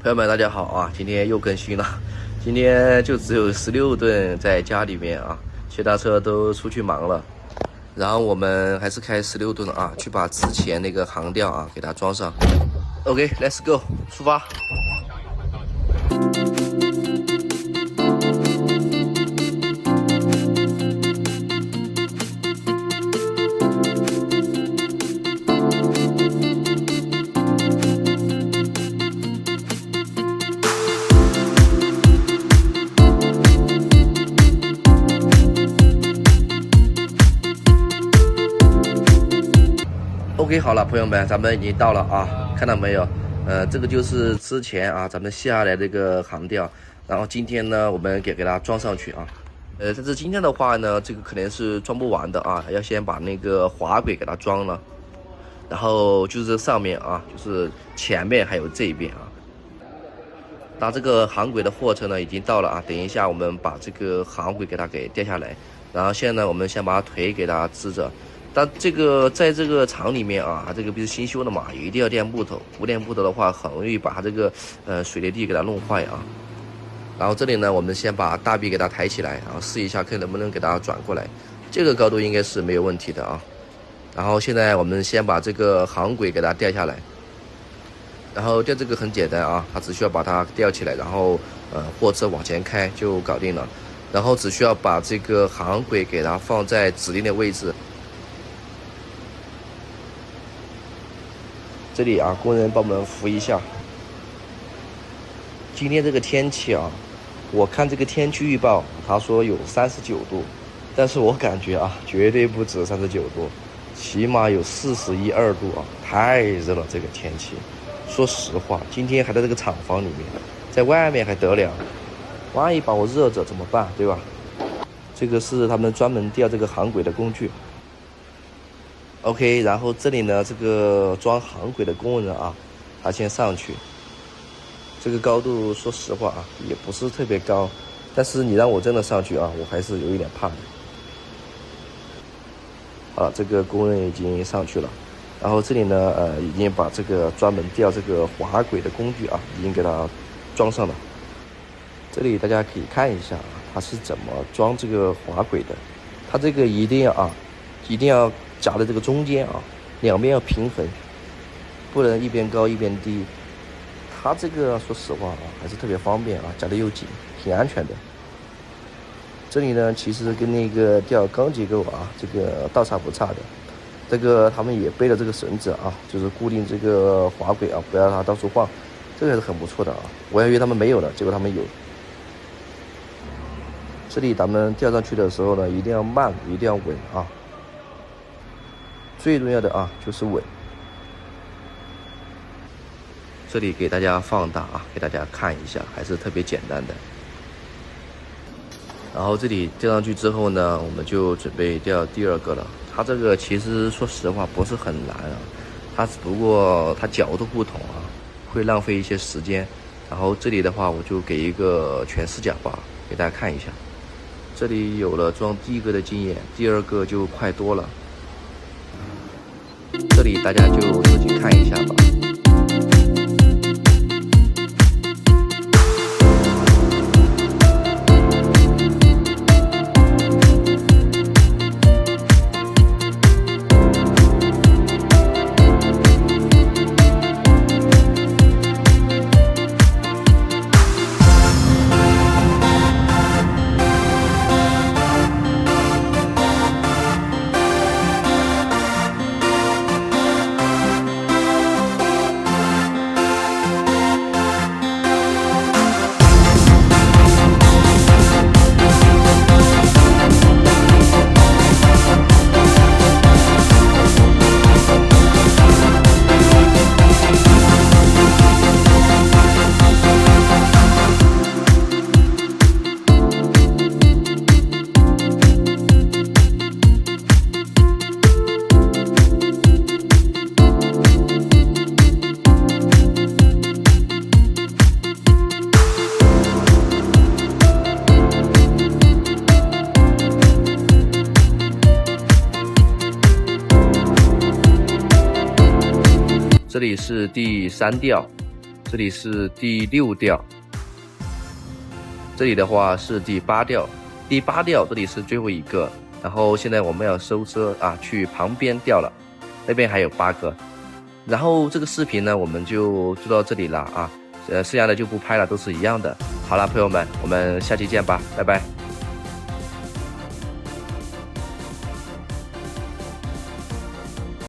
朋友们，大家好啊！今天又更新了，今天就只有16吨在家里面啊，其他车都出去忙了。然后我们还是开16吨啊，去把之前那个航吊啊给它装上。OK，let's go， 出发。OK， 好了，朋友们，咱们已经到了啊，看到没有？这个就是之前啊咱们下来这个航吊，然后今天呢，我们给它装上去啊。但是今天的话呢，这个可能是装不完的啊，要先把那个滑轨给它装了，然后就是上面啊，就是前面还有这一边啊。那这个航轨的货车呢已经到了啊，等一下我们把这个航轨给它吊下来，然后现在呢，我们先把腿给它支着。但这个在这个厂里面啊，这个不是新修的嘛，一定要垫木头，不垫木头的话，很容易把它这个水泥地给它弄坏啊。然后这里呢，我们先把大臂给它抬起来，然后试一下看能不能给它转过来，这个高度应该是没有问题的啊。然后现在我们先把这个航轨给它吊下来，然后吊这个很简单啊，它只需要把它吊起来，然后货车往前开就搞定了。然后只需要把这个航轨给它放在指定的位置。这里啊，工人帮我们扶一下。今天这个天气啊，我看这个天气预报，他说有39度，但是我感觉啊，绝对不止39度，起码有41、2度啊，太热了这个天气。说实话，今天还在这个厂房里面，在外面还得了，万一把我热着怎么办，对吧？这个是他们专门吊这个航轨的工具。OK， 然后这里呢，这个装航轨的工人啊，他先上去。这个高度说实话啊，也不是特别高，但是你让我真的上去啊，我还是有一点怕的。好了，这个工人已经上去了，然后这里呢，已经把这个专门吊这个滑轨的工具啊，已经给它装上了。这里大家可以看一下啊，它是怎么装这个滑轨的。它这个一定要夹在这个中间啊，两边要平衡，不能一边高一边低。它这个说实话啊，还是特别方便啊，夹得又紧，挺安全的。这里呢，其实跟那个吊钢结构啊，这个大差不差的。这个他们也背了这个绳子啊，就是固定这个滑轨啊，不要让它到处晃，这个还是很不错的啊。我还以为他们没有了，结果他们有。这里咱们吊上去的时候呢，一定要慢，一定要稳啊。最重要的啊就是稳。这里给大家放大啊，给大家看一下，还是特别简单的。然后这里吊上去之后呢，我们就准备吊第二个了。它这个其实说实话不是很难啊，它只不过它角度不同啊，会浪费一些时间。然后这里的话，我就给一个全视角吧，给大家看一下。这里有了装第一个的经验，第二个就快多了。这里大家就自己看一下吧。这里是第3吊，这里是第6钓，这里的话是第8钓，第8钓这里是最后一个，然后现在我们要收车啊，去旁边钓了，那边还有8个，然后这个视频呢我们就做到这里了啊，剩下的就不拍了，都是一样的。好了，朋友们，我们下期见吧，拜拜。